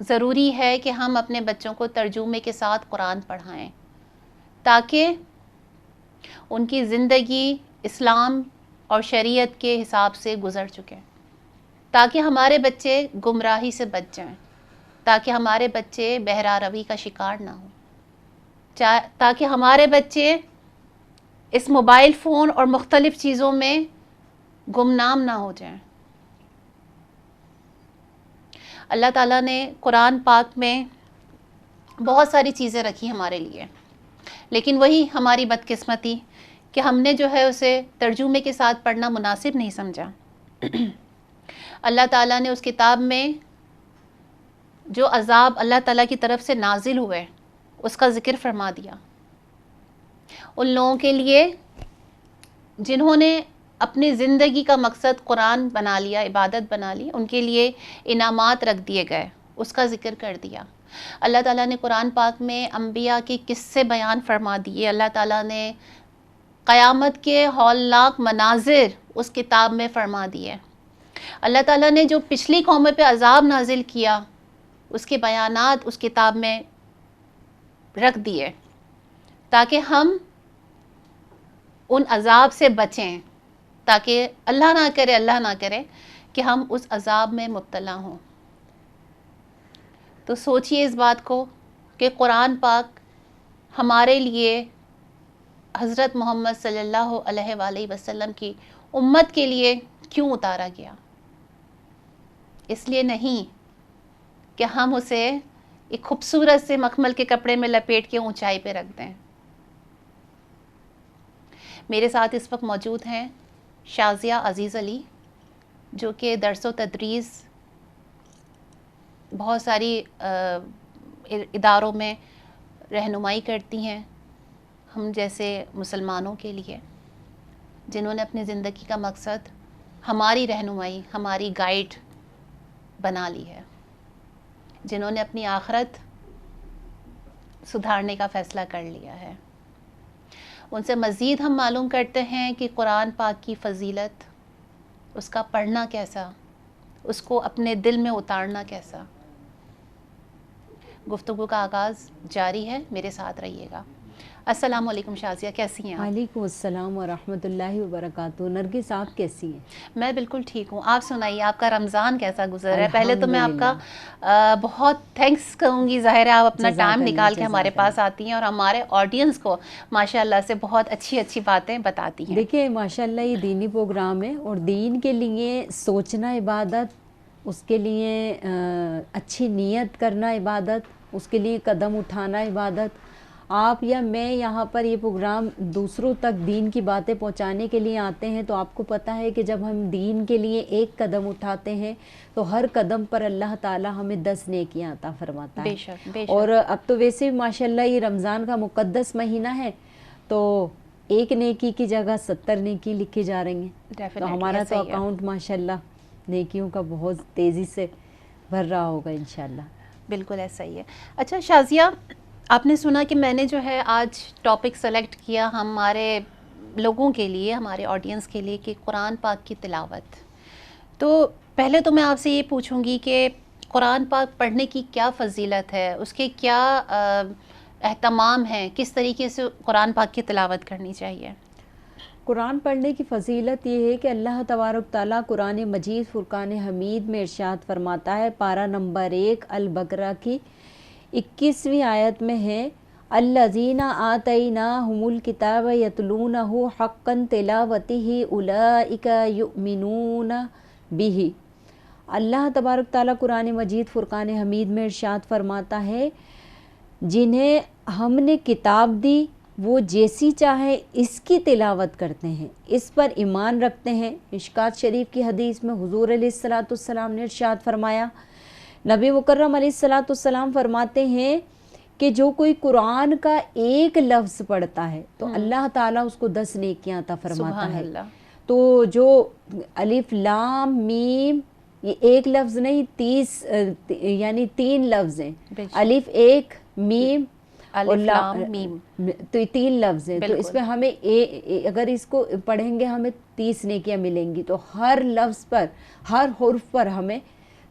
ضروری ہے کہ ہم اپنے بچوں کو ترجمے کے ساتھ قرآن پڑھائیں تاکہ ان کی زندگی اسلام اور شریعت کے حساب سے گزر چکے، تاکہ ہمارے بچے گمراہی سے بچ جائیں، تاکہ ہمارے بچے بہرا روی کا شکار نہ ہوں، تاکہ ہمارے بچے اس موبائل فون اور مختلف چیزوں میں گمنام نہ ہو جائیں۔ اللہ تعالیٰ نے قرآن پاک میں بہت ساری چیزیں رکھی ہمارے لیے، لیکن وہی ہماری بدقسمتی کہ ہم نے جو ہے اسے ترجمے کے ساتھ پڑھنا مناسب نہیں سمجھا۔ اللہ تعالیٰ نے اس کتاب میں جو عذاب اللہ تعالیٰ کی طرف سے نازل ہوئے اس کا ذکر فرما دیا۔ ان لوگوں کے لیے جنہوں نے اپنی زندگی کا مقصد قرآن بنا لیا، عبادت بنا لی، ان کے لیے انعامات رکھ دیے گئے، اس کا ذکر کر دیا۔ اللہ تعالیٰ نے قرآن پاک میں انبیاء کے قصے بیان فرما دیے، اللہ تعالیٰ نے قیامت کے ہولناک مناظر اس کتاب میں فرما دیے، اللہ تعالیٰ نے جو پچھلی قوموں پہ عذاب نازل کیا اس کے بیانات اس کتاب میں رکھ دیے تاکہ ہم ان عذاب سے بچیں، تاکہ اللہ نہ کرے کہ ہم اس عذاب میں مبتلا ہوں۔ تو سوچئے اس بات کو کہ قرآن پاک ہمارے لیے حضرت محمد صلی اللہ علیہ وآلہ وسلم کی امت کے لیے کیوں اتارا گیا؟ اس لیے نہیں کہ ہم اسے ایک خوبصورت سے مخمل کے کپڑے میں لپیٹ کے اونچائی پہ رکھ دیں۔ میرے ساتھ اس وقت موجود ہیں شازیہ عزیز علی، جو کہ درس و تدریس بہت ساری اداروں میں رہنمائی کرتی ہیں، ہم جیسے مسلمانوں کے لیے جنہوں نے اپنی زندگی کا مقصد ہماری رہنمائی، ہماری گائیڈ بنا لی ہے، جنہوں نے اپنی آخرت سدھارنے کا فیصلہ کر لیا ہے۔ ان سے مزید ہم معلوم کرتے ہیں کہ قرآن پاک کی فضیلت، اس کا پڑھنا کیسا، اس کو اپنے دل میں اتارنا کیسا۔ گفتگو کا آغاز جاری ہے، میرے ساتھ رہیے گا۔ السلام علیکم شازیہ، کیسی ہیں آپ؟ وعلیکم السلام ورحمۃ اللہ وبرکاتہ۔ نرگس آپ کیسی ہیں؟ میں بالکل ٹھیک ہوں، آپ سنائیے آپ کا رمضان کیسا گزر رہا ہے؟ پہلے تو میں آپ کا بہت تھینکس کہوں گی، ظاہر ہے آپ اپنا ٹائم نکال کے ہمارے پاس آتی ہیں اور ہمارے آڈینس کو ماشاءاللہ سے بہت اچھی اچھی باتیں بتاتی ہیں۔ دیکھیں ماشاءاللہ یہ دینی پروگرام ہے، اور دین کے لیے سوچنا عبادت، اس کے لیے اچھی نیت کرنا عبادت، اس کے لیے قدم اٹھانا عبادت۔ آپ یا میں یہاں پر یہ پروگرام دوسروں تک دین کی باتیں پہنچانے کے لیے آتے ہیں، تو آپ کو پتہ ہے کہ جب ہم دین کے لیے ایک قدم اٹھاتے ہیں تو ہر قدم پر اللہ تعالی ہمیں 10 نیکیاں عطا فرماتا ہے۔ بے شک، بے شک۔ اور اب تو ویسے ماشاءاللہ یہ رمضان کا مقدس مہینہ ہے، تو ایک نیکی کی جگہ 70 نیکی لکھی جا رہی ہیں، تو ہمارا تو اکاؤنٹ ماشاءاللہ نیکیوں کا بہت تیزی سے بھر رہا ہوگا انشاءاللہ۔ بالکل ایسا ہی ہے۔ اچھا شازیہ، آپ نے سنا کہ میں نے جو ہے آج ٹاپک سلیکٹ کیا ہمارے لوگوں کے لیے، ہمارے آڈینس کے لیے، کہ قرآن پاک کی تلاوت۔ تو پہلے تو میں آپ سے یہ پوچھوں گی کہ قرآن پاک پڑھنے کی کیا فضیلت ہے، اس کے کیا اہتمام ہیں، کس طریقے سے قرآن پاک کی تلاوت کرنی چاہیے؟ قرآن پڑھنے کی فضیلت یہ ہے کہ اللہ تبارک تعالیٰ قرآن مجید فرقان حمید میں ارشاد فرماتا ہے، پارہ نمبر 1 البقرہ کی 21ویں آیت میں ہے، الذین آتیناہم الکتاب یتلونہ حقا تلاوتہ اولئک یؤمنون بہ۔ اللہ تبارک تعالیٰ قرآن مجید فرقان حمید میں ارشاد فرماتا ہے، جنہیں ہم نے کتاب دی وہ جیسی چاہے اس کی تلاوت کرتے ہیں، اس پر ایمان رکھتے ہیں۔ مشکوٰۃ شریف کی حدیث میں حضور علیہ الصلاۃ والسلام نے ارشاد فرمایا، نبی مکرم علیہ الصلاۃ والسلام فرماتے ہیں کہ جو کوئی قرآن کا ایک لفظ پڑھتا ہے تو اللہ تعالیٰ اس کو 10 نیکیاں عطا فرماتا ہے۔ تو جو الف لام میم، یہ ایک لفظ نہیں، 30 یعنی 3 لفظ ہیں، الف 1 میم اور لام میم، تو 3 لفظ ہیں۔ تو اس میں ہمیں اگر اس کو پڑھیں گے ہمیں 30 نیکیاں ملیں گی، تو ہر لفظ پر، ہر حرف پر ہمیں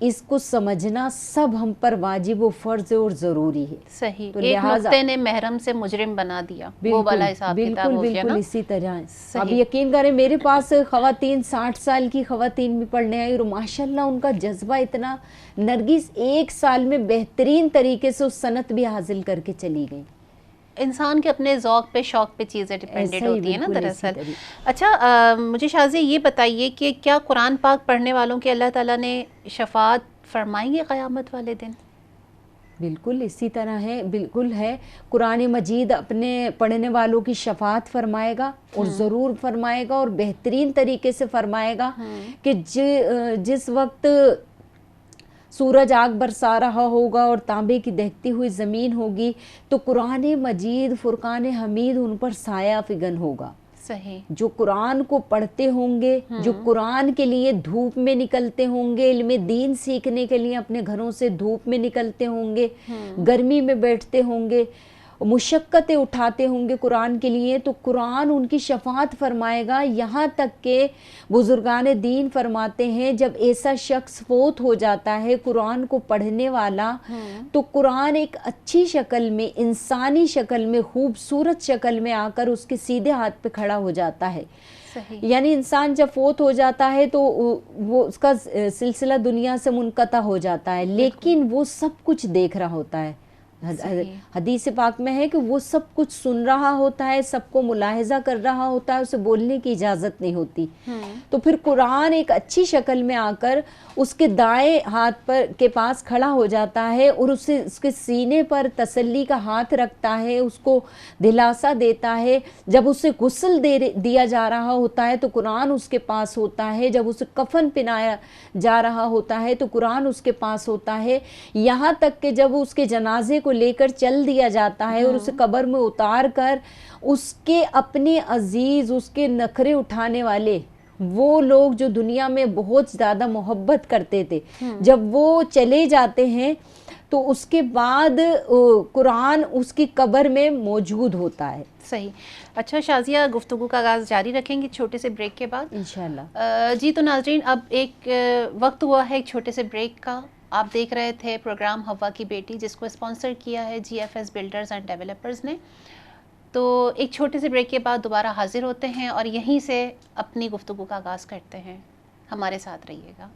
اس کو سمجھنا سب ہم پر واجب و فرض اور ضروری ہے. صحیح. تو ایک لہٰذا نقطے نے محرم سے مجرم بنا دیا, وہ والا حساب کتاب ہو گیا نا. بالکل اسی طرح ہے. اب یقین کریں میرے پاس خواتین 60 سال کی خواتین بھی پڑھنے آئی اور ماشاءاللہ ان کا جذبہ اتنا, نرگس 1 سال میں بہترین طریقے سے اس صنعت بھی حاصل کر کے چلی گئی. انسان کے اپنے ذوق پہ شوق پہ چیزیں ڈیپینڈنٹ ہوتی ہیں نا دراصل. اچھا مجھے شازیہ یہ بتائیے کہ کیا قرآن پاک پڑھنے والوں کے اللہ تعالیٰ نے شفاعت فرمائیں گے قیامت والے دن؟ بالکل اسی طرح ہے, بالکل ہے. قرآن مجید اپنے پڑھنے والوں کی شفاعت فرمائے گا اور ضرور فرمائے گا, اور بہترین طریقے سے فرمائے گا کہ جس وقت سورج آگ برسا رہا ہوگا اور تانبے کی دہکتی ہوئی زمین ہوگی تو قرآن مجید فرقان حمید ان پر سایہ فگن ہوگا. صحیح. جو قرآن کو پڑھتے ہوں گے, جو قرآن کے لیے دھوپ میں نکلتے ہوں گے, علم دین سیکھنے کے لیے اپنے گھروں سے دھوپ میں نکلتے ہوں گے, گرمی میں بیٹھتے ہوں گے, مشقتیں اٹھاتے ہوں گے قرآن کے لیے, تو قرآن ان کی شفاعت فرمائے گا. یہاں تک کہ بزرگان دین فرماتے ہیں جب ایسا شخص فوت ہو جاتا ہے قرآن کو پڑھنے والا, تو قرآن ایک اچھی شکل میں, انسانی شکل میں, خوبصورت شکل میں آ کر اس کے سیدھے ہاتھ پہ کھڑا ہو جاتا ہے. یعنی انسان جب فوت ہو جاتا ہے تو وہ اس کا سلسلہ دنیا سے منقطع ہو جاتا ہے, لیکن وہ سب کچھ دیکھ رہا ہوتا ہے. حدیث پاک میں ہے کہ وہ سب کچھ سن رہا ہوتا ہے, سب کو ملاحظہ کر رہا ہوتا ہے, اسے بولنے کی اجازت نہیں ہوتی. تو پھر قرآن ایک اچھی شکل میں آ کر اس کے دائیں ہاتھ پر کے پاس کھڑا ہو جاتا ہے اور اسے اس کے سینے پر تسلی کا ہاتھ رکھتا ہے, اس کو دلاسا دیتا ہے. جب اسے غسل دیا جا رہا ہوتا ہے تو قرآن اس کے پاس ہوتا ہے, جب اسے کفن پہنایا جا رہا ہوتا ہے تو قرآن اس کے پاس ہوتا ہے, یہاں تک کہ جب اس کے جنازے کو لے کر چل دیا جاتا ہے اور اسے قبر میں اتار کر اس کے اپنے عزیز, اس کے نخرے اٹھانے والے وہ لوگ جو دنیا میں بہت زیادہ محبت کرتے تھے, جب وہ چلے جاتے ہیں تو اس کے بعد قرآن اس کی قبر میں موجود ہوتا ہے. صحیح. اچھا شازیہ, گفتگو کا آغاز جاری رکھیں گے چھوٹے سے بریک کے بعد انشاءاللہ. جی تو ناظرین, اب ایک وقت ہوا ہے ایک چھوٹے سے بریک کا. آپ دیکھ رہے تھے پروگرام ہوا کی بیٹی, جس کو اسپانسر کیا ہے GFS بلڈرز اینڈ ڈیولپرز نے. تو ایک چھوٹے سے بریک کے بعد دوبارہ حاضر ہوتے ہیں اور یہیں سے اپنی گفتگو کا آغاز کرتے ہیں. ہمارے ساتھ رہیے گا.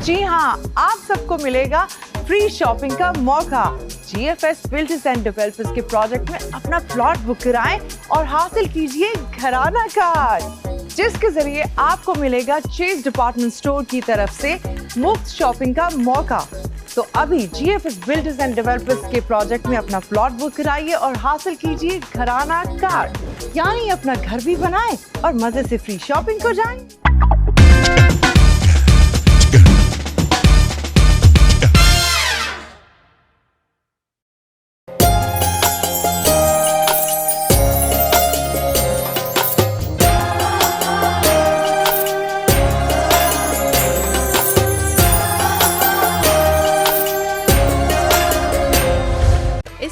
جی ہاں, آپ سب کو ملے گا فری شاپنگ کا موقع. GFS بلڈرز اینڈ ڈیولپرز کے پروجیکٹ میں اپنا پلاٹ بک کرائیں اور حاصل کیجئے گھرانہ کارڈ, جس کے ذریعے آپ کو ملے گا چیز ڈپارٹمنٹ اسٹور کی طرف سے مفت شاپنگ کا موقع. تو ابھی GFS بلڈرز اینڈ ڈیولپرز کے پروجیکٹ میں اپنا پلاٹ بک کرائیے اور حاصل کیجئے گھرانہ کارڈ, یعنی اپنا گھر بھی بنائیں اور مزے سے فری شاپنگ کو جائیں.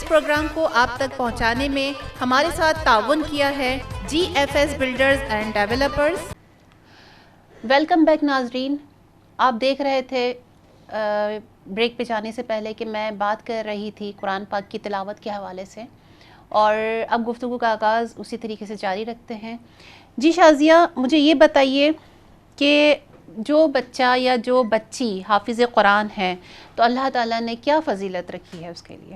پروگرام کو آپ تک پہنچانے میں ہمارے ساتھ تعاون کیا ہے GFS builders and developers. Welcome back ناظرین. آپ دیکھ رہے تھے بریک پہ جانے سے پہلے کہ میں بات کر رہی تھی قرآن پاک کی تلاوت کے حوالے سے, اور اب گفتگو کا آغاز اسی طریقے سے جاری رکھتے ہیں. جی شازیہ, مجھے یہ بتائیے کہ جو بچہ یا جو بچی حافظ قرآن ہے تو اللہ تعالیٰ نے کیا فضیلت رکھی ہے اس کے لیے؟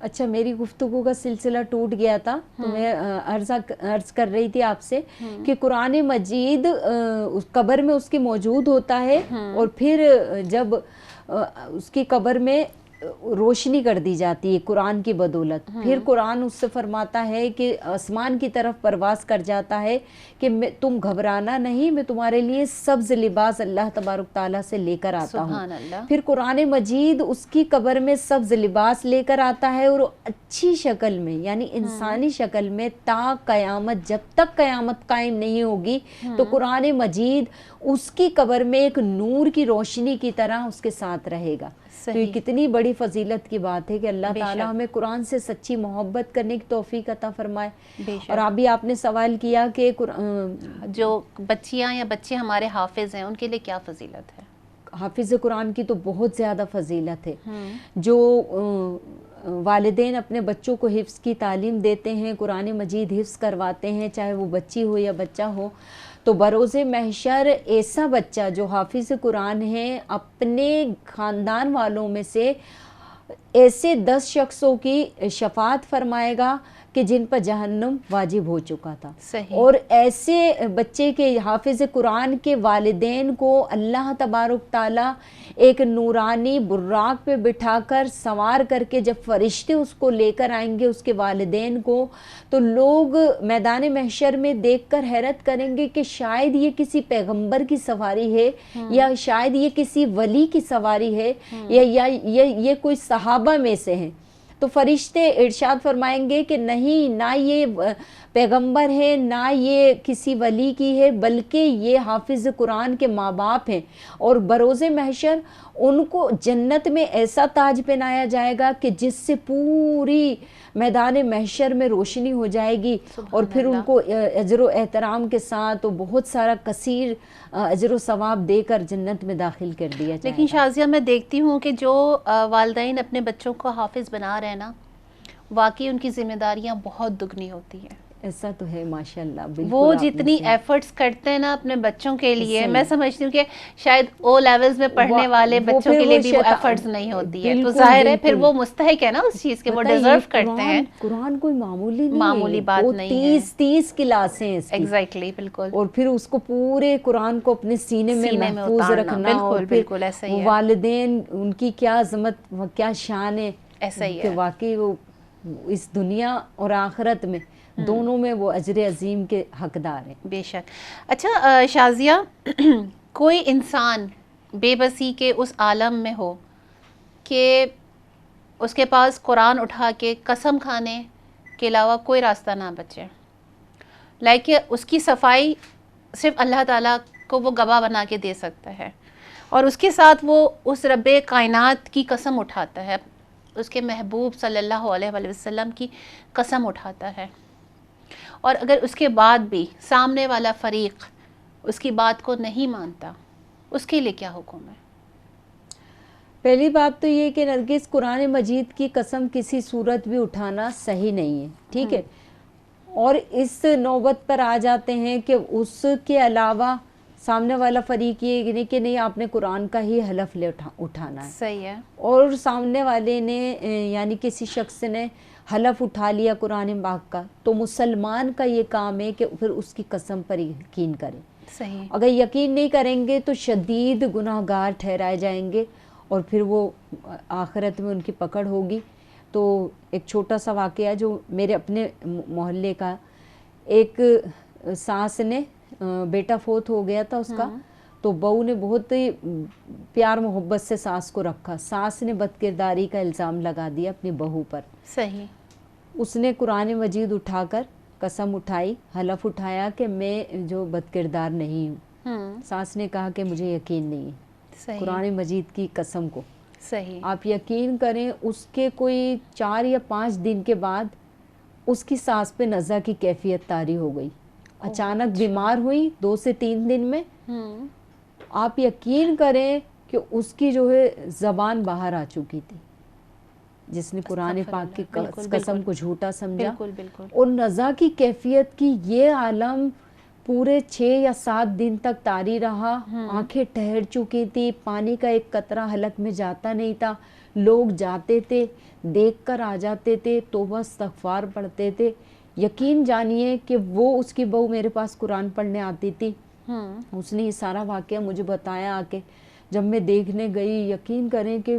اچھا, میری گفتگو کا سلسلہ ٹوٹ گیا تھا تو میں عرض کر رہی تھی آپ سے کہ قرآن مجید اس قبر میں اس کی موجود ہوتا ہے, اور پھر جب اس کی قبر میں روشنی کر دی جاتی ہے قرآن کی بدولت. پھر قرآن اس سے فرماتا ہے کہ آسمان کی طرف پرواز کر جاتا ہے کہ تم گھبرانا نہیں, میں تمہارے لیے سبز لباس اللہ تبارک تعالیٰ سے لے کر آتا ہوں. سبحان اللہ. پھر قرآن مجید اس کی قبر میں سبز لباس لے کر آتا ہے, اور اچھی شکل میں یعنی انسانی شکل میں تا قیامت, جب تک قیامت قائم نہیں ہوگی تو قرآن مجید اس کی قبر میں ایک نور کی روشنی کی طرح اس کے ساتھ رہے گا. تو یہ کتنی بڑی فضیلت کی بات ہے کہ اللہ تعالیٰ ہمیں قرآن سے سچی محبت کرنے کی توفیق عطا فرمائے. اور ابھی آپ نے سوال کیا کہ جو بچیاں یا بچے ہمارے حافظ ہیں ان کے لیے کیا فضیلت ہے؟ حافظ قرآن کی تو بہت زیادہ فضیلت ہے. جو والدین اپنے بچوں کو حفظ کی تعلیم دیتے ہیں, قرآن مجید حفظ کرواتے ہیں, چاہے وہ بچی ہو یا بچہ ہو, تو بروز محشر ایسا بچہ جو حافظ قرآن ہے اپنے خاندان والوں میں سے ایسے 10 شخصوں کی شفاعت فرمائے گا کہ جن پر جہنم واجب ہو چکا تھا. اور ایسے بچے کے حافظ قرآن کے والدین کو اللہ تبارک تعالیٰ ایک نورانی براق پہ بٹھا کر سوار کر کے جب فرشتے اس کو لے کر آئیں گے اس کے والدین کو, تو لوگ میدان محشر میں دیکھ کر حیرت کریں گے کہ شاید یہ کسی پیغمبر کی سواری ہے, یا شاید یہ کسی ولی کی سواری ہے, یا یہ کوئی صحابہ میں سے ہیں. تو فرشتے ارشاد فرمائیں گے کہ نہیں, نہ یہ پیغمبر ہے, نہ یہ کسی ولی کی ہے, بلکہ یہ حافظ قرآن کے ماں باپ ہیں. اور بروز محشر ان کو جنت میں ایسا تاج پہنایا جائے گا کہ جس سے پوری میدان محشر میں روشنی ہو جائے گی, اور پھر ان کو اجر و احترام کے ساتھ بہت سارا کثیر اجر و ثواب دے کر جنت میں داخل کر دیا جائے. لیکن شازیہ میں دیکھتی ہوں کہ جو والدین اپنے بچوں کو حافظ بنا رہے ہیں نا, واقعی ان کی ذمہ داریاں بہت دگنی ہوتی ہیں. ایسا تو ہے ماشاءاللہ. وہ جتنی ایفرٹس کرتے ہیں نا اپنے بچوں کے لیے, میں سمجھتی ہوں کہ شاید او لیولز میں پڑھنے والے بچوں کے لیے بھی وہ ایفرٹس نہیں ہوتی ہے. تو ظاہر ہے پھر وہ مستحق ہے نا اس چیز کے, وہ ڈیزرو کرتے ہیں. قرآن کوئی معمولی نہیں, معمولی بات نہیں ہے. 30 کلاسیں ہیں. ایگزیکٹلی, بالکل. اور پھر اس کو پورے قرآن کو اپنے سینے میں محفوظ رکھنا, اور بالکل ایسا ہی ہے. والدین ان کی کیا عظمت, کیا شان ہے, ایسا ہی کہ ہے. واقعی وہ اس دنیا اور آخرت میں دونوں میں وہ اجر عظیم کے حقدار ہیں. بے شک. اچھا شازیہ, کوئی انسان بے بسی کے اس عالم میں ہو کہ اس کے پاس قرآن اٹھا کے قسم کھانے کے علاوہ کوئی راستہ نہ بچے, لائک اس کی صفائی صرف اللہ تعالیٰ کو وہ گواہ بنا کے دے سکتا ہے, اور اس کے ساتھ وہ اس رب کائنات کی قسم اٹھاتا ہے, اس کے محبوب صلی اللہ علیہ وآلہ وسلم کی قسم اٹھاتا ہے, اور اگر اس کے بعد بھی سامنے والا فریق اس کی بات کو نہیں مانتا, اس کے لیے کیا حکم ہے؟ پہلی بات تو یہ کہ نرگس, قرآن مجید کی قسم کسی صورت بھی اٹھانا صحیح نہیں ہے, ٹھیک ہے. اور اس نوبت پر آ جاتے ہیں کہ اس کے علاوہ سامنے والا فریق یہ کہ نہیں, آپ نے قرآن کا ہی حلف لے اٹھانا ہے. صحیح ہے. اور سامنے والے نے یعنی کسی شخص نے حلف اٹھا لیا قرآن پاک کا, تو مسلمان کا یہ کام ہے کہ پھر اس کی قسم پر یقین کریں. صحیح. اگر یقین نہیں کریں گے تو شدید گناہ گار ٹھہرائے جائیں گے, اور پھر وہ آخرت میں ان کی پکڑ ہوگی. تو ایک چھوٹا سا واقعہ جو میرے اپنے محلے کا, ایک ساس نے, بیٹا فوت ہو گیا تھا اس کا, تو بہو نے بہت ہی پیار محبت سے ساس کو رکھا. ساس نے بد کرداری کا الزام لگا دیا اپنی بہو پر. صحیح. اس نے قرآن مجید اٹھا کر قسم اٹھائی, حلف اٹھایا کہ میں جو بد کردار نہیں ہوں. ساس نے کہا کہ مجھے یقین نہیں ہے قرآن مجید کی قسم کو. صحیح. آپ یقین کریں, اس کے کوئی 4 یا 5 دن کے بعد اس کی سانس پہ نزع کی کیفیت طاری ہو گئی. اچانک بیمار ہوئی 2 سے 3 دن میں. آپ یقین کریں کہ اس کی جو ہے زبان باہر آ چکی تھی, جس نے قرآن پاک کی قسم کو جھوٹا سمجھا. اور نزع کی کیفیت کی یہ عالم پورے 6 یا 7 دن تک طاری رہا. آنکھیں ٹھہر چکی تھی, پانی کا ایک قطرہ حلق میں جاتا نہیں تھا. لوگ جاتے تھے, دیکھ کر آ جاتے تھے, توبہ استغفار پڑھتے تھے. یقین جانیے کہ وہ اس کی بہو میرے پاس قرآن پڑھنے آتی تھی. اس نے یہ سارا واقعہ مجھے بتایا آ کے. جب میں دیکھنے گئی, یقین کریں کہ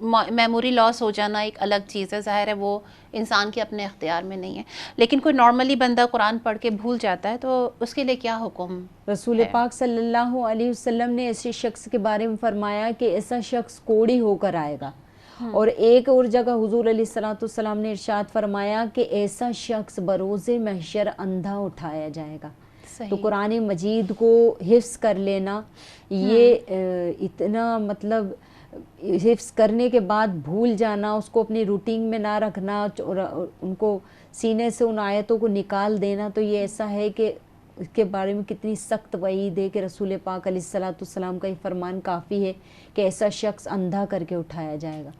میموری لاس ہو جانا ایک الگ چیز ہے، ظاہر ہے وہ انسان کے اپنے اختیار میں نہیں ہے، لیکن کوئی نارملی بندہ قرآن پڑھ کے بھول جاتا ہے تو اس کے لیے کیا حکم؟ رسول پاک صلی اللہ علیہ وسلم نے ایسے شخص کے بارے میں فرمایا کہ ایسا شخص کوڑی ہو کر آئے گا، اور ایک اور جگہ حضور علیہ الصلوۃ والسلام نے ارشاد فرمایا کہ ایسا شخص بروز محشر اندھا اٹھایا جائے گا۔ تو قرآن مجید کو حفظ کر لینا، یہ اتنا مطلب حفظ کرنے کے بعد بھول جانا، اس کو اپنی روٹین میں نہ رکھنا، ان کو سینے سے ان آیتوں کو نکال دینا، تو یہ ایسا ہے کہ اس کے بارے میں کتنی سخت وعید ہے کہ رسول پاک علیہ الصلوۃ والسلام کا یہ فرمان کافی ہے کہ ایسا شخص اندھا کر کے اٹھایا جائے گا۔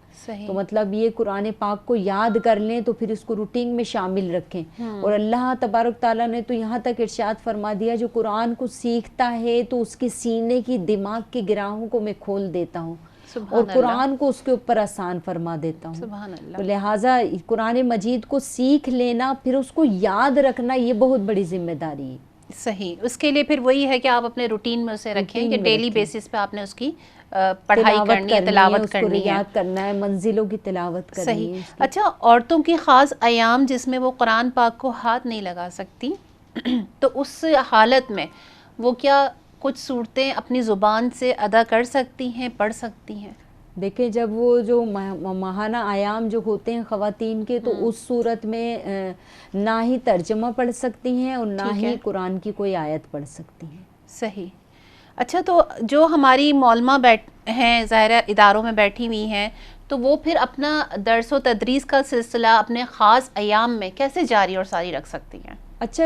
تو مطلب یہ قرآن پاک کو یاد کر لیں تو پھر اس کو روٹین میں شامل رکھیں، اور اللہ تبارک تعالیٰ نے تو یہاں تک ارشاد فرما دیا جو قرآن کو سیکھتا ہے تو اس کے سینے کی دماغ کے گراہوں کو میں کھول دیتا ہوں اور قرآن کو اس کے اوپر آسان فرما دیتا ہوں۔ سبحان اللہ۔ تو لہٰذا قرآن مجید کو سیکھ لینا، پھر اس کو یاد رکھنا، یہ بہت بڑی ذمہ داری ہے۔ صحیح، اس کے لیے پھر وہی ہے کہ آپ اپنے روٹین میں اسے رکھیں کہ ڈیلی بیسس پہ آپ نے اس کی پڑھائی کرنی ہے، تلاوت کرنی ہے، یاد کرنا ہے، منزلوں کی تلاوت کرنی ہے۔ صحیح۔ اچھا، عورتوں کی خاص ایام جس میں وہ قرآن پاک کو ہاتھ نہیں لگا سکتی تو اس حالت میں وہ کیا کچھ صورتیں اپنی زبان سے ادا کر سکتی ہیں، پڑھ سکتی ہیں؟ دیکھیں جب وہ جو ماہانہ ایام جو ہوتے ہیں خواتین کے، تو اس صورت میں نہ ہی ترجمہ پڑھ سکتی ہیں اور نہ ہی قرآن کی کوئی آیت پڑھ سکتی ہیں۔ صحیح۔ اچھا، تو جو ہماری مولمہ ہیں ظاہر اداروں میں بیٹھی ہوئی ہیں، تو وہ پھر اپنا درس و تدریس کا سلسلہ اپنے خاص ایام میں کیسے جاری اور ساری رکھ سکتی ہیں؟ اچھا،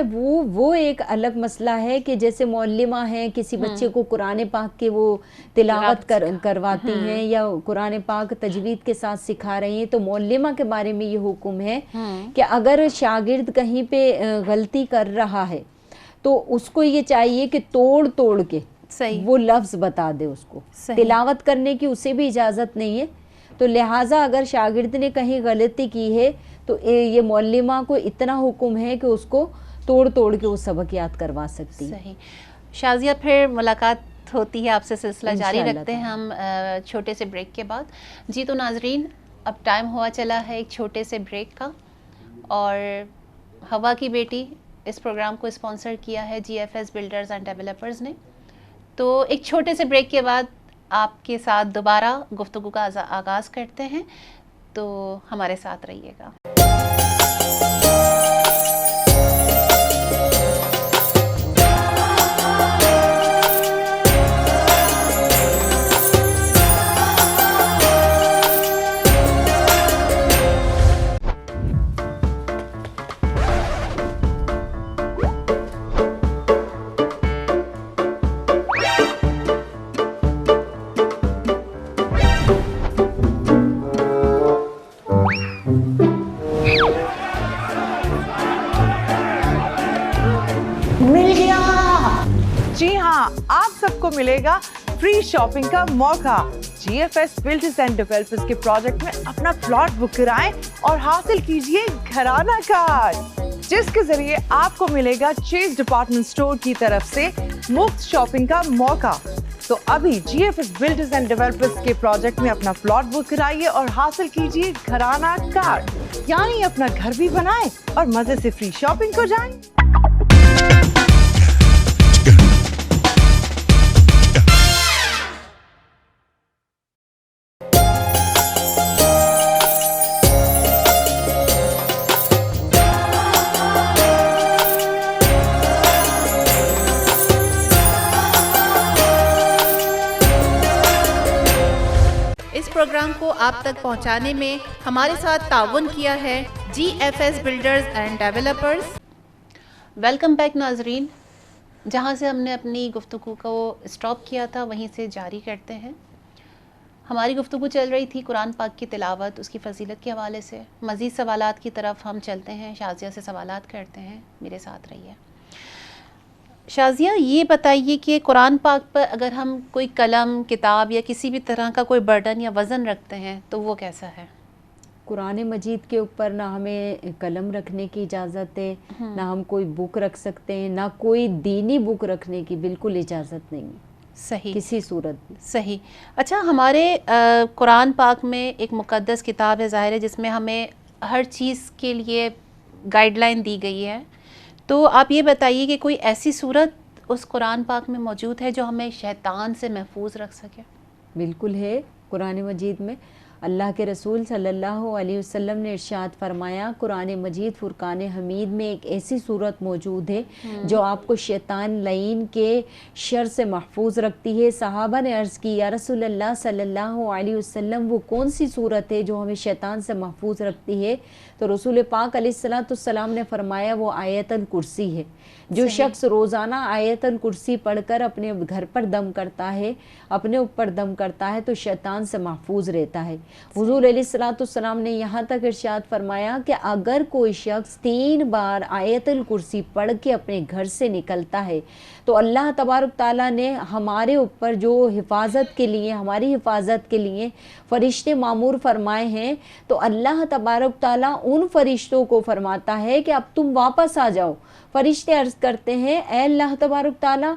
وہ ایک الگ مسئلہ ہے کہ جیسے معلمہ ہیں، کسی بچے کو قرآن پاک کے وہ تلاوت کرواتی ہیں یا قرآن پاک تجوید کے ساتھ سکھا رہی ہیں، تو معلمہ کے بارے میں یہ حکم ہے کہ اگر شاگرد کہیں پہ غلطی کر رہا ہے تو اس کو یہ چاہیے کہ توڑ کے وہ لفظ بتا دے اس کو، تلاوت کرنے کی اسے بھی اجازت نہیں ہے۔ تو لہٰذا اگر شاگرد نے کہیں غلطی کی ہے تو یہ معلمہ کو اتنا حکم ہے کہ اس کو توڑ کے وہ سبق یاد کروا سکتی۔ صحیح۔ شازیہ، پھر ملاقات ہوتی ہے آپ سے، سلسلہ جاری رکھتے ہیں ہم چھوٹے سے بریک کے بعد۔ جی تو ناظرین، اب ٹائم ہوا چلا ہے ایک چھوٹے سے بریک کا، اور ہوا کی بیٹی اس پروگرام کو اسپانسر کیا ہے GFS بلڈرز اینڈ ڈیولپرز نے۔ تو ایک چھوٹے سے بریک کے بعد آپ کے ساتھ دوبارہ گفتگو کا آغاز کرتے ہیں، تو ہمارے ساتھ رہیے گا۔ جی ہاں، آپ سب کو ملے گا فری شاپنگ کا موقع۔ GFS بلڈرز اینڈ ڈیولپرز کے پروجیکٹ میں اپنا پلاٹ بک کرائیں اور حاصل کیجئے گھرانہ کارڈ، جس کے ذریعے آپ کو ملے گا چیز ڈپارٹمنٹ اسٹور کی طرف سے مفت شاپنگ کا موقع۔ تو ابھی GFS بلڈرز اینڈ ڈیولپرز کے پروجیکٹ میں اپنا پلاٹ بک کرائیے اور حاصل کیجئے گھرانہ کارڈ، یعنی اپنا گھر بھی بنائیں اور مزے سے فری شاپنگ کو جائیں۔ پروگرام کو آپ تک پہنچانے میں ہمارے ساتھ تعاون کیا ہے GFS builders and developers. Welcome back ناظرین، جہاں سے ہم نے اپنی گفتگو کو اسٹاپ کیا تھا وہیں سے جاری کرتے ہیں۔ ہماری گفتگو چل رہی تھی قرآن پاک کی تلاوت، اس کی فضیلت کے حوالے سے۔ مزید سوالات کی طرف ہم چلتے ہیں، شازیہ سے سوالات کرتے ہیں، میرے ساتھ رہیے۔ شازیہ، یہ بتائیے کہ قرآن پاک پر اگر ہم کوئی قلم، کتاب یا کسی بھی طرح کا کوئی برڈن یا وزن رکھتے ہیں تو وہ کیسا ہے؟ قرآن مجید کے اوپر نہ ہمیں قلم رکھنے کی اجازت ہے، نہ ہم کوئی بک رکھ سکتے ہیں، نہ کوئی دینی بک رکھنے کی بالکل اجازت نہیں ہے۔ صحیح، کسی صورت میں. صحیح. اچھا، ہمارے قرآن پاک میں ایک مقدس کتاب ہے ظاہر ہے جس میں ہمیں ہر چیز کے لیے گائیڈ لائن دی گئی ہے. تو آپ یہ بتائیے کہ کوئی ایسی صورت اس قرآن پاک میں موجود ہے جو ہمیں شیطان سے محفوظ رکھ سکے؟ بالکل ہے. قرآن مجید میں اللہ کے رسول صلی اللہ علیہ وسلم نے ارشاد فرمایا، قرآن مجید فرقان حمید میں ایک ایسی صورت موجود ہے جو آپ کو شیطان لعین کے شر سے محفوظ رکھتی ہے. صحابہ نے عرض کی، یا رسول اللہ صلی اللہ علیہ وسلم وہ کون سی صورت ہے جو ہمیں شیطان سے محفوظ رکھتی ہے؟ تو رسول پاک علیہ السلام نے فرمایا وہ آیت الکرسی ہے. جو شخص روزانہ آیت الکرسی پڑھ کر اپنے گھر پر دم کرتا ہے، اپنے اوپر دم کرتا ہے، تو شیطان سے محفوظ رہتا ہے. حضور علیہ السلام نے یہاں تک ارشاد فرمایا کہ اگر کوئی شخص 3 بار آیت الکرسی پڑھ کے اپنے گھر سے نکلتا ہے تو اللہ تبارک تعالیٰ نے ہمارے اوپر جو حفاظت کے لیے، ہماری حفاظت کے لیے فرشتے معمور فرمائے ہیں، تو اللہ تبارک تعالیٰ ان فرشتوں کو فرماتا ہے کہ اب تم واپس آ جاؤ. فرشتے عرض کرتے ہیں، اے اللہ تبارک تعالیٰ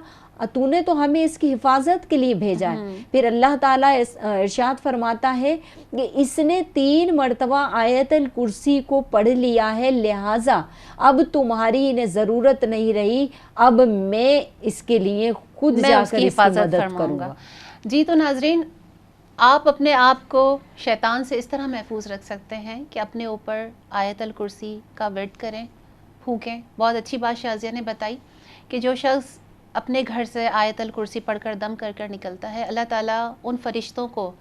تو نے تو ہمیں اس کی حفاظت کے لیے بھیجا ہے. پھر اللہ تعالیٰ ارشاد فرماتا ہے کہ اس نے 3 مرتبہ آیت الکرسی کو پڑھ لیا ہے، لہٰذا اب تمہاری انہیں ضرورت نہیں رہی، اب میں اس کے لیے خود جا کر اس کی مدد کروں گا. جی تو ناظرین، آپ اپنے آپ کو شیطان سے اس طرح محفوظ رکھ سکتے ہیں کہ اپنے اوپر آیت الکرسی کا ورد کریں، پھونکیں. بہت اچھی بات شازیہ نے بتائی کہ جو شخص اپنے گھر سے آیت الکرسی پڑھ کر دم کر کر نکلتا ہے، اللہ تعالیٰ ان فرشتوں کو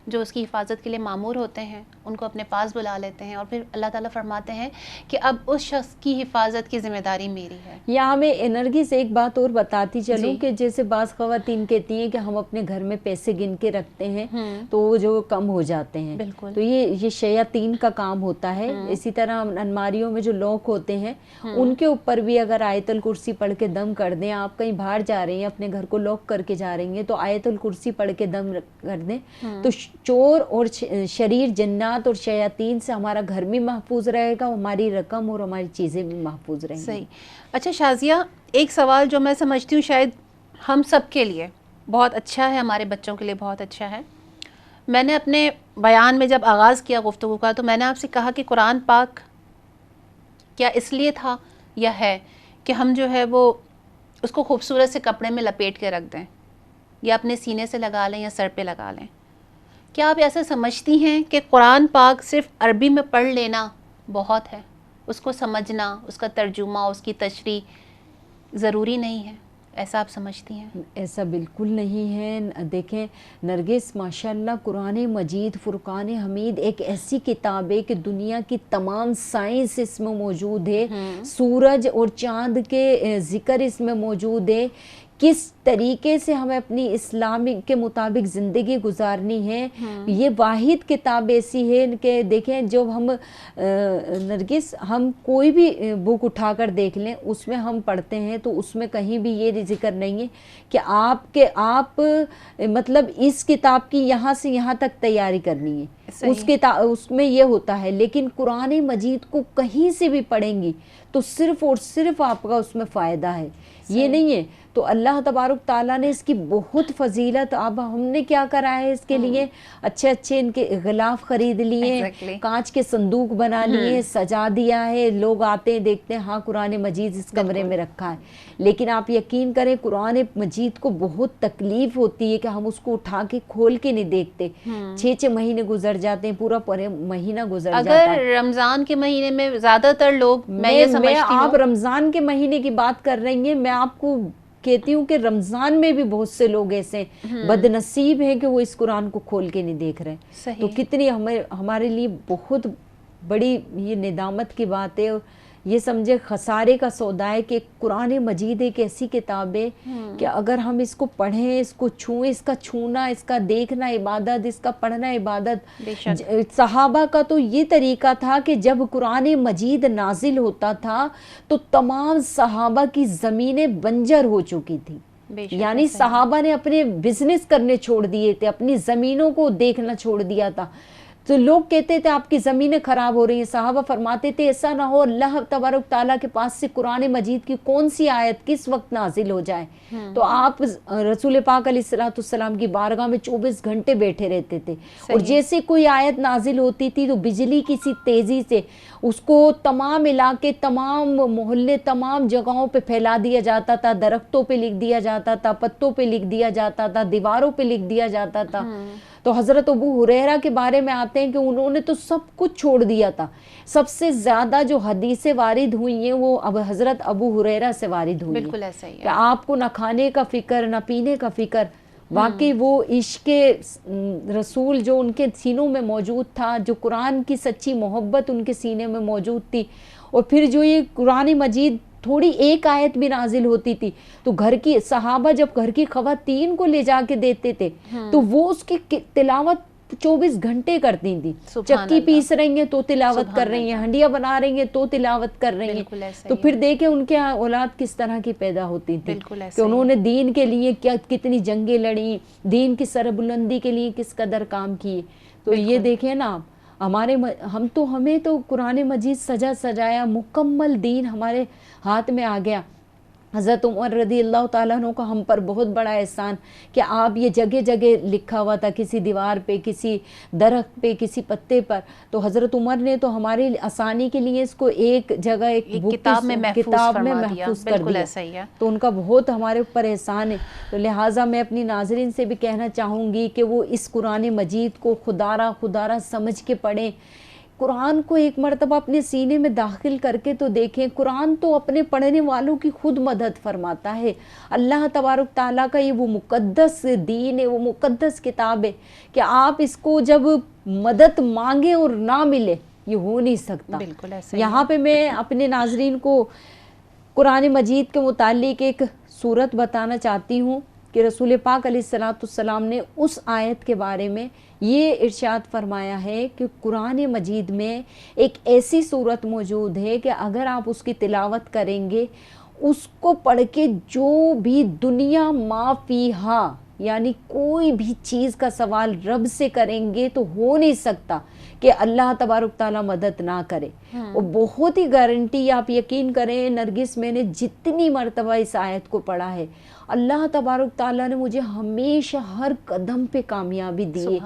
جو اس کی حفاظت کے لیے معمور ہوتے ہیں ان کو اپنے پاس بلا لیتے ہیں، اور پھر اللہ تعالیٰ فرماتے ہیں کہ اب اس شخص کی حفاظت کی ذمہ داری میری ہے. یہاں میں انرگی سے ایک بات اور بتاتی چلوں جی. کہ کہ جیسے بعض خواتین کہتی ہیں کہ ہم اپنے گھر میں پیسے گن کے رکھتے ہیں تو وہ جو کم ہو جاتے ہیں. بالکل. تو یہ شیاطین کا کام ہوتا ہے. اسی طرح الماریوں میں جو لاک ہوتے ہیں ان کے اوپر بھی اگر آیت الکرسی پڑھ کے دم کر دیں، آپ کہیں باہر جا رہی ہیں، اپنے گھر کو لاک کر کے جا رہی ہیں، تو آیت الکرسی پڑھ کے دم کر دیں تو چور اور شریر جنات اور شیاطین سے ہمارا گھر بھی محفوظ رہے گا، ہماری رقم اور ہماری چیزیں بھی محفوظ رہیں گی. صحیح. اچھا شازیہ، ایک سوال جو میں سمجھتی ہوں شاید ہم سب کے لیے بہت اچھا ہے، ہمارے بچوں کے لیے بہت اچھا ہے. میں نے اپنے بیان میں جب آغاز کیا گفتگو کا تو میں نے آپ سے کہا کہ قرآن پاک کیا اس لیے تھا یا ہے کہ ہم جو ہے وہ اس کو خوبصورت سے کپڑے میں لپیٹ کے رکھ دیں، یا اپنے سینے سے لگا لیں یا سر پہ لگا لیں. کیا آپ ایسا سمجھتی ہیں کہ قرآن پاک صرف عربی میں پڑھ لینا بہت ہے، اس کو سمجھنا، اس کا ترجمہ، اس کی تشریح ضروری نہیں ہے؟ ایسا آپ سمجھتی ہیں؟ ایسا بالکل نہیں ہے. دیکھیں نرگس، ماشاءاللہ قرآن مجید فرقان حمید ایک ایسی کتاب ہے کہ دنیا کی تمام سائنس اس میں موجود ہے، سورج اور چاند کے ذکر اس میں موجود ہے، کس طریقے سے ہمیں اپنی اسلامی کے مطابق زندگی گزارنی ہے. یہ واحد کتاب ایسی ہے کہ دیکھیں جب ہم نرگس ہم کوئی بھی بک اٹھا کر دیکھ لیں، اس میں ہم پڑھتے ہیں تو اس میں کہیں بھی یہ ذکر نہیں ہے کہ آپ مطلب اس کتاب کی یہاں سے یہاں تک تیاری کرنی ہے. اس میں یہ ہوتا ہے، لیکن قرآن مجید کو کہیں سے بھی پڑھیں گی تو صرف اور صرف آپ کا اس میں فائدہ ہے، یہ نہیں ہے. تو اللہ تبارک تعالیٰ نے اس کی بہت فضیلت، اب ہم نے کیا کرا ہے اس کے لیے اچھے ان کے غلاف خرید لیے، کانچ کے صندوق بنا لیے، سجا دیا ہے. لوگ آتے ہیں دیکھتے ہیں، ہاں قرآن مجید اس کمرے میں رکھا ہے. لیکن آپ یقین کریں قرآن مجید کو بہت تکلیف ہوتی ہے کہ ہم اس کو اٹھا کے کھول کے نہیں دیکھتے. 6 مہینے گزر جاتے ہیں، پورا مہینہ گزر جاتا ہے. اگر رمضان کے مہینے میں زیادہ تر لوگ، میں یہ سمجھتی ہوں، آپ رمضان کے مہینے کی بات کر رہی ہیں، میں آپ کو کہتی ہوں کہ رمضان میں بھی بہت سے لوگ ایسے بد نصیب ہیں کہ وہ اس قرآن کو کھول کے نہیں دیکھ رہے. تو کتنی ہمارے لیے بہت بڑی یہ ندامت کی بات ہے، یہ سمجھے خسارے کا سودا ہے کہ قرآن مجید ایک ایسی کتاب ہے کہ اگر ہم اس کو پڑھیں، اس کو چھوئیں، اس کا چھونا، اس کا دیکھنا عبادت، اس کا پڑھنا عبادت. صحابہ کا تو یہ طریقہ تھا کہ جب قرآن مجید نازل ہوتا تھا تو تمام صحابہ کی زمینیں بنجر ہو چکی تھی. یعنی صحابہ نے اپنے بزنس کرنے چھوڑ دیے تھے، اپنی زمینوں کو دیکھنا چھوڑ دیا تھا. تو لوگ کہتے تھے آپ کی زمینیں خراب ہو رہی ہیں، صحابہ فرماتے تھے ایسا نہ ہو اللہ تبارک تعالیٰ کے پاس سے قرآن مجید کی کون سی آیت کس وقت نازل ہو جائے. تو آپ رسول پاک علیہ السلام کی بارگاہ میں 24 گھنٹے بیٹھے رہتے تھے، اور جیسے کوئی آیت نازل ہوتی تھی تو بجلی کسی تیزی سے اس کو تمام علاقے، تمام محلے، تمام جگہوں پہ پھیلا دیا جاتا تھا، درختوں پہ لکھ دیا جاتا تھا، پتوں پہ لکھ دیا جاتا تھا، دیواروں پہ لکھ دیا جاتا تھا. تو حضرت ابو ہریرہ کے بارے میں آتے ہیں کہ انہوں نے تو سب کچھ چھوڑ دیا تھا. سب سے زیادہ جو حدیثیں وارد ہوئی ہیں وہ اب حضرت ابو ہریرہ سے وارد ہوئی ہیں. بالکل ایسا ہی ہے کہ آپ کو نہ کھانے کا فکر نہ پینے کا فکر. واقعی وہ عشق رسول جو ان کے سینوں میں موجود تھا، جو قرآن کی سچی محبت ان کے سینے میں موجود تھی. اور پھر جو یہ قرآن مجید تھوڑی ایک آیت بھی نازل ہوتی تھی تو گھر کی صحابہ جب گھر کی خواتین کو لے جا کے دیتے تھے تو وہ اس کی تلاوت 24 گھنٹے کرتی تھیں. چکی پیس رہی ہیں تو تلاوت کر رہی ہیں، ہنڈیاں بنا رہی ہیں تو تلاوت کر رہی ہیں. تو پھر دیکھیں ان کے اولاد کس طرح کی پیدا ہوتی تھی کہ انہوں نے دین کے لیے کتنی جنگیں لڑیں، دین کی سربلندی کے لیے کس قدر کام کیے. تو یہ دیکھیں نا ہمیں تو قرآن مجید سجا سجایا مکمل دین ہمارے ہاتھ میں آ گیا. حضرت عمر رضی اللہ تعالیٰ عنہ کا ہم پر بہت بڑا احسان کہ آپ یہ جگہ جگہ لکھا ہوا تھا، کسی دیوار پہ، کسی درخت پہ، کسی پتے پر. تو حضرت عمر نے تو ہماری آسانی کے لیے اس کو ایک جگہ ایک کتاب میں محفوظ کر دیا. تو ان کا بہت ہمارے اوپر احسان ہے. تو لہٰذا میں اپنی ناظرین سے بھی کہنا چاہوں گی کہ وہ اس قرآن مجید کو خدارہ سمجھ کے پڑھیں. قرآن کو ایک مرتبہ اپنے سینے میں داخل کر کے تو دیکھیں. قرآن تو اپنے پڑھنے والوں کی خود مدد فرماتا ہے. اللہ تبارک تعالیٰ کا یہ وہ مقدس دین ہے، وہ مقدس کتاب ہے کہ آپ اس کو جب مدد مانگیں اور نہ ملے یہ ہو نہیں سکتا. بالکل ایسا. یہاں پہ میں اپنے ناظرین کو قرآن مجید کے متعلق ایک صورت بتانا چاہتی ہوں کہ رسول پاک علیہ السلام نے اس آیت کے بارے میں یہ ارشاد فرمایا ہے کہ قرآن مجید میں ایک ایسی صورت موجود ہے کہ اگر آپ اس کی تلاوت کریں گے، اس کو پڑھ کے جو بھی دنیا ما فیہا یعنی کوئی بھی چیز کا سوال رب سے کریں گے تو ہو نہیں سکتا کہ اللہ تبارک تعالیٰ مدد نہ کرے. اور بہت ہی گارنٹی، آپ یقین کریں نرگس، میں نے جتنی مرتبہ اس آیت کو پڑھا ہے اللہ تبارک تعالیٰ نے مجھے ہمیشہ ہر قدم پہ کامیابی دی ہے.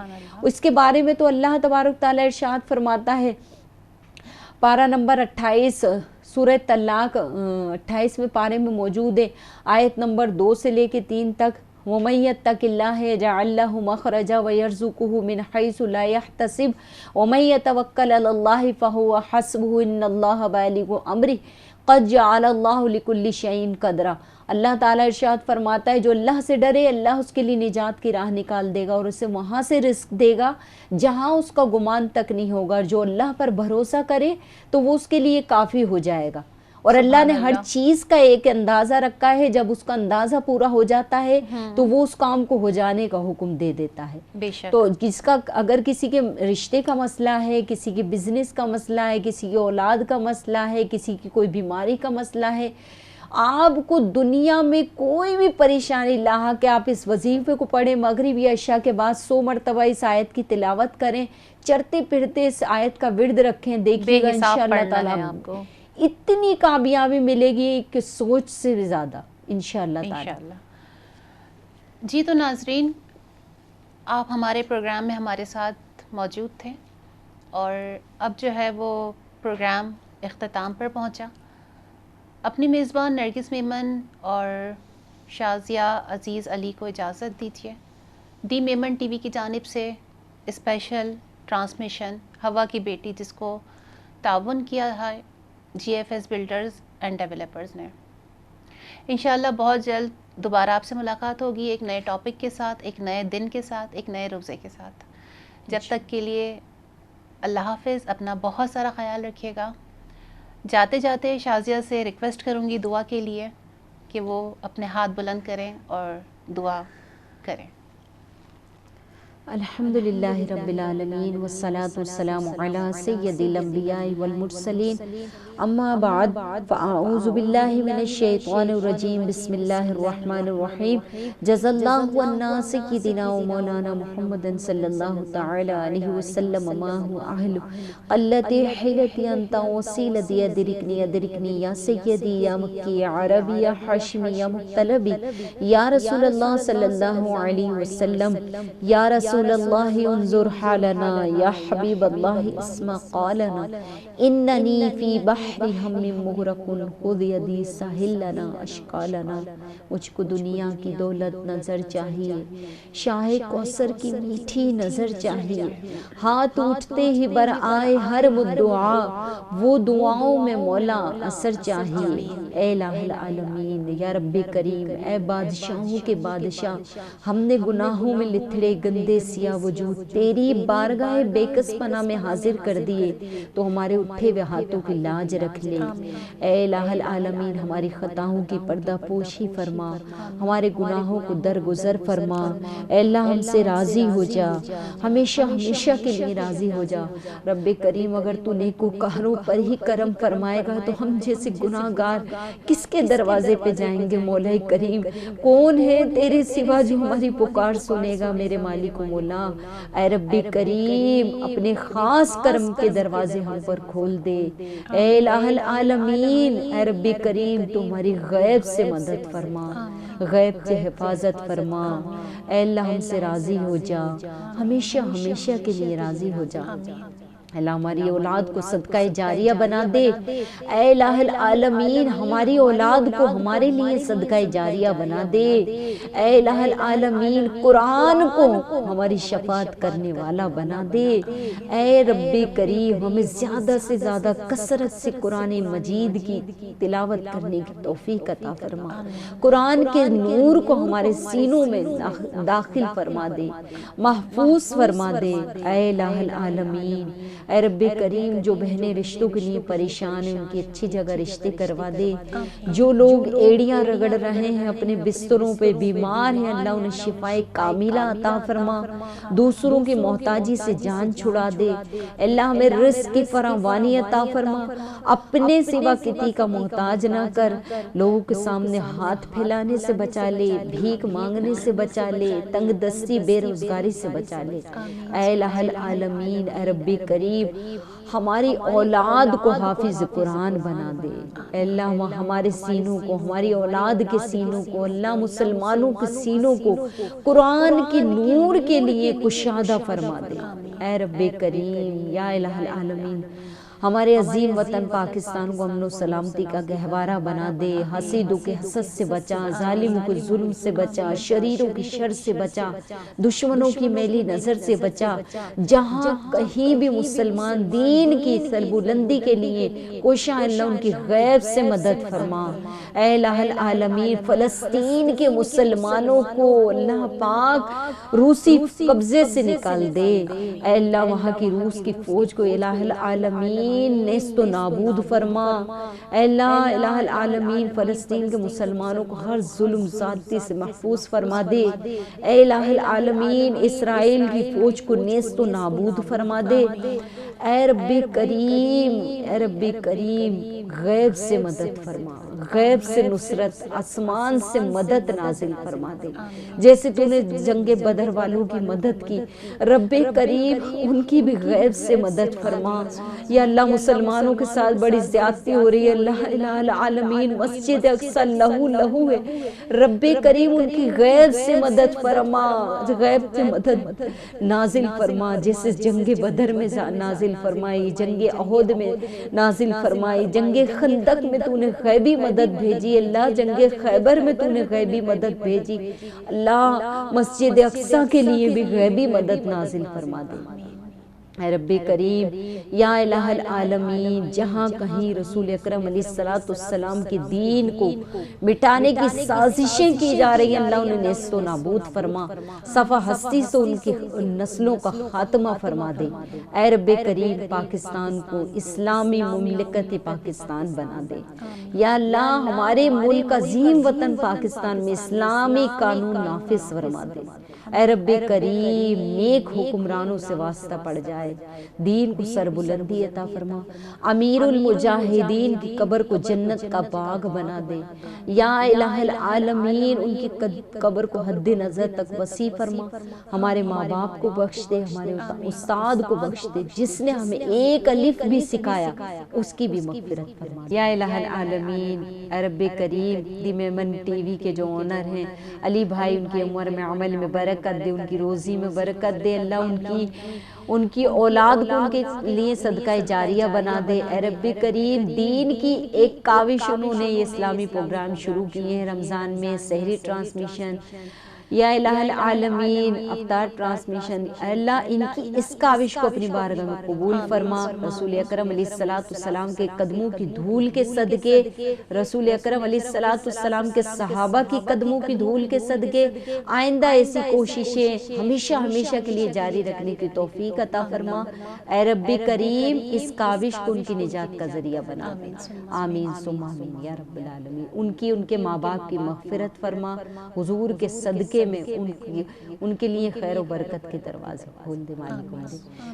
اس کے بارے میں تو اللہ تبارک تعالیٰ ارشاد فرماتا ہے، پارہ نمبر 28 سورہ طلاق 28ویں پارے میں موجود ہے، آیت نمبر 2 سے لے کے 3 تک. وَمَن يَتَّقِ اللَّهَ يَجْعَل لَّهُ مَخْرَجًا وَيَرْزُقْهُ مِنْ حَيْثُ لَا يَحْتَسِبُ وَمَن يَتَوَكَّلْ عَلَى اللَّهِ فَهُوَ حَسْبُهُ إِنَّ اللَّهَ بَالِغُ أَمْرِهِ قَدْ جَعَلَ اللَّهُ لِكُلِّ شَيْءٍ قَدْرًا. اللہ تعالیٰ ارشاد فرماتا ہے جو اللہ سے ڈرے اللہ اس کے لیے نجات کی راہ نکال دے گا اور اسے وہاں سے رزق دے گا جہاں اس کا گمان تک نہیں ہوگا. جو اللہ پر بھروسہ کرے تو وہ اس کے لیے کافی ہو جائے گا. اور اللہ نے ہر چیز کا ایک اندازہ رکھا ہے، جب اس کا اندازہ پورا ہو جاتا ہے تو وہ اس کام کو ہو جانے کا حکم دے دیتا ہے. تو جس کا اگر کسی کے رشتے کا مسئلہ ہے، کسی کے بزنس کا مسئلہ ہے، کسی کی اولاد کا مسئلہ ہے، کسی کی کوئی بیماری کا مسئلہ ہے، آپ کو دنیا میں کوئی بھی پریشانی لاحق کہ آپ اس وظیفے کو پڑھیں، مغرب یا عشاء کے بعد 100 مرتبہ اس آیت کی تلاوت کریں، چرتے پھرتے اس آیت کا ورد رکھیں، دیکھیے گا انشاءاللہ تعالیٰ آپ کو اتنی کامیابی ملے گی کہ سوچ سے بھی زیادہ انشاءاللہ تعالیٰ. جی تو ناظرین، آپ ہمارے پروگرام میں ہمارے ساتھ موجود تھے اور اب جو ہے وہ پروگرام اختتام پر پہنچا. اپنی میزبان نرگس میمن اور شازیہ عزیز علی کو اجازت دیجیے. دی میمن ٹی وی کی جانب سے اسپیشل ٹرانسمیشن ہوا کی بیٹی جس کو تعاون کیا ہے GFS بلڈرز اینڈ ڈیولپرز نے. انشاءاللہ بہت جلد دوبارہ آپ سے ملاقات ہوگی ایک نئے ٹاپک کے ساتھ، ایک نئے دن کے ساتھ، ایک نئے روزے کے ساتھ. جب تک کے لیے اللہ حافظ. اپنا بہت سارا خیال رکھیے گا. جاتے جاتے شازیہ سے ریکویسٹ کروں گی دعا کے لیے کہ وہ اپنے ہاتھ بلند کریں اور دعا کریں. الحمدللہ رب العالمین والصلاة والسلام علی سید الانبیاء والمرسلین اما بعد فاعوذ باللہ من الشیطان الرجیم بسم اللہ الرحمن الرحیم جزا اللہ عنا سیدنا و مولانا محمد صلی اللہ تعالی علیہ وسلم ما هو اہل قلت حیلتی انت وسیلتی ادرکنی یا سیدی یا مکی یا عربی یا حاشمی یا مطلبی یا رسول اللہ صلی اللہ علیہ وسلم یا رسول اللہ انظر حالنا یا حبیب اللہ اسمع قالنا اننی فی بحر ہم مغرق خذ یدی ساحل لنا اشکالنا. مجھ کو دنیا کی دولت نظر چاہیے، شاہ کوثر کی میٹھی نظر چاہیے، ہاتھ اٹھتے ہی بر آئے ہر مدعا وہ دعاؤں میں مولا اثر چاہیے. اے الہ العالمین یا رب کریم، اے بادشاہوں کے بادشاہ، ہم نے گناہوں میں لتھڑے گندے سیاہ وجود تیری بارگاہ بیکس پناہ میں حاضر کر دیے تو ہمارے اٹھے ہوئے ہاتھوں کی لاج رکھ لے. اے الہ العالمین ہماری خطاؤں کی پردہ پوشی فرما، ہمارے گناہوں کو درگزر فرما. اے اللہ ہم سے راضی ہو جا، ہمیشہ ہمیشہ کے لیے راضی ہو جا. رب کریم اگر تو نیکوکاروں پر ہی کرم فرمائے گا تو ہم جیسے گناہ گار کس کے دروازے پہ جائیں گے؟ مولا کریم کون ہے تیرے سوا جو ہماری پکار سنے گا میرے مالک و مولا؟ اے رب کریم اپنے خاص کرم کے دروازے ہم پر کھول دے. اے الہ العالمین اے رب کریم تو ہماری غیب سے مدد فرما، غیب سے حفاظت فرما. اے اللہ ہم سے راضی ہو جا، ہمیشہ ہمیشہ کے لیے راضی ہو جا. اللہ ہماری اولاد کو صدقہ جاریہ بنا دے. اے الہ العالمین ہماری اولاد کو ہمارے لیے صدقہ جاریہ بنا دے. اے الہ العالمین قرآن کو ہماری شفاعت کرنے والا بنا دے. اے رب کریم ہمیں زیادہ سے زیادہ کثرت سے قرآن مجید کی تلاوت کرنے کی توفیق عطا فرما. قرآن کے نور کو ہمارے سینوں میں داخل فرما دے، محفوظ فرما دے. اے الہ العالمین اے رب کریم جو بہنیں رشتوں کے لیے پریشان ہیں ان کی اچھی جگہ رشتے کروا دے. جو لوگ ایڑیاں رگڑ رہے ہیں اپنے بستروں پہ بیمار ہیں اللہ انہیں شفائے کاملہ عطا فرما، دوسروں کی محتاجی سے جان چھڑا دے. اللہ ہمیں رزق کی فراوانی عطا فرما، اپنے سوا کسی کا محتاج نہ کر. لوگوں کے سامنے ہاتھ پھیلانے سے بچا لے، بھیک مانگنے سے بچا لے، تنگ دستی بے روزگاری سے بچا لے. اے الہ العالمین اے رب کریم ہماری اولاد کو حافظ قرآن بنا دے. اے اللہ ہمارے سینوں کو، ہماری اولاد کے سینوں کو، اللہ مسلمانوں کے سینوں کو قرآن کے نور کے لیے کشادہ فرما دے. اے رب کریم یا الہ العالمین ہمارے عظیم وطن پاکستان کو امن و سلامتی کا گہوارہ بنا دے. حسیدوں کے حسد سے بچا، ظالموں کے ظلم سے بچا، شریروں کی شر سے بچا، دشمنوں کی میلی نظر سے بچا. جہاں کہیں بھی مسلمان دین کی سربلندی کے لیے کوشاں اللہ ان کی غیب سے مدد فرما. اے الہ العالمین فلسطین کے مسلمانوں کو اللہ پاک روسی قبضے سے نکال دے. اے اللہ وہاں کی روس کی فوج کو الہ العالمین نیست و نابود فرما. اے اللہ الہ العالمین فلسطین کے مسلمانوں کو ہر ظلم زیادتی سے محفوظ فرما دے. اے الہ العالمین اسرائیل کی فوج کو نیست و نابود فرما دے. اے رب کریم اے رب کریم غیب سے مدد فرما، غیب سے نصرت، آسمان سے مدد نازل فرما دے. جیسے تو نے جنگ بدر والوں کی مدد کی، رب کریم ان کی بھی غیب سے مدد فرما. یا اللہ مسلمانوں کے ساتھ بڑی زیادتی ہو رہی ہے، اللہ الہ العالمین مسجد اقصی لہو لہو ہے، رب کریم ان کی غیب سے مدد فرما، غیب سے مدد نازل فرما. جیسے جنگ بدر میں نازل فرمائی، جنگ احد میں نازل فرمائی، جنگ خندق میں تو نے غیبی مدد بھیجی. اللہ جنگ خیبر میں تو نے غیبی مدد بھیجی. اللہ مسجد اقصی کے لیے بھی غیبی مدد نازل فرما دے. اے رب کریم یا الہ العالمین جہاں کہیں رسول اکرم علیہ السلام کے دین کو مٹانے کی سازشیں کی جا رہی ہیں اللہ انہیں نیست و نابود فرما. صفحہ ہستی سے ان کی نسلوں کا خاتمہ فرما دے. اے رب کریم پاکستان کو اسلامی مملکت پاکستان بنا دے. یا اللہ ہمارے ملک عظیم وطن پاکستان میں اسلامی قانون نافذ فرما دے. اے رب کریم نیک حکمرانوں سے واسطہ پڑ جائے، دین کو سربلندی عطا فرما، امیر المجاہدین کی قبر کو جنت کا باغ بنا دے، یا الہ العالمین ان کی قبر کو حد نظر تک وسیع فرما، ہمارے ماں باپ کو بخش دے، ہمارے استاد کو بخش دے، جس نے ہمیں ایک الف بھی سکھایا اس کی بھی مغفرت فرما، یا الہ العالمین اے رب کریم دی میمن ٹی وی کے جو اونر ہیں علی بھائی، ان کی عمر میں عمل میں برکت دے، ان کی روزی میں برکت دے، اللہ ان کی اولاد کو ان کے لیے صدقہ جاریہ بنا دے، اے رب کریم دین کی ایک کاوش انہوں نے یہ اسلامی پروگرام شروع کیے ہیں رمضان میں، سحری ٹرانسمیشن، یا الہ العالمین افطار ٹرانسمیشن، اللہ ان کی اس کاوش کو اپنی بارگاہ میں قبول فرما، رسول اکرم علیہ السلام کے قدموں کی دھول کے صدقے، رسول اکرم علیہ السلام کے صحابہ کی قدموں کی دھول کے صدقے آئندہ ایسی کوششیں ہمیشہ ہمیشہ کے لیے جاری رکھنے کی توفیق عطا فرما، اے رب کریم اس کاوش کو ان کی نجات کا ذریعہ بنا دے، آمین ثم آمین یا رب العالمین، ان کے ماں باپ کی مغفرت فرما، حضور کے صدقے میں ان کے لیے خیر و برکت کے دروازے کھول دے مالک،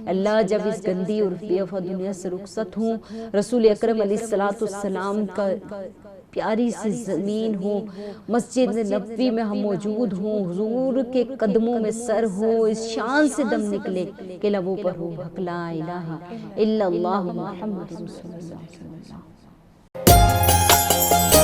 اللہ جب اس گندی اور بے وفا دنیا سے رخصت ہوں، رسول اکرم علیہ السلام کا پیاری سی زمین ہو، مسجد نبوی میں ہم موجود ہوں، حضور کے قدموں میں سر ہو، اس شان سے دم نکلے کہ لبوں پر ہو حق لا الہ الا اللہ محمد رسول اللہ صلی اللہ علیہ وسلم۔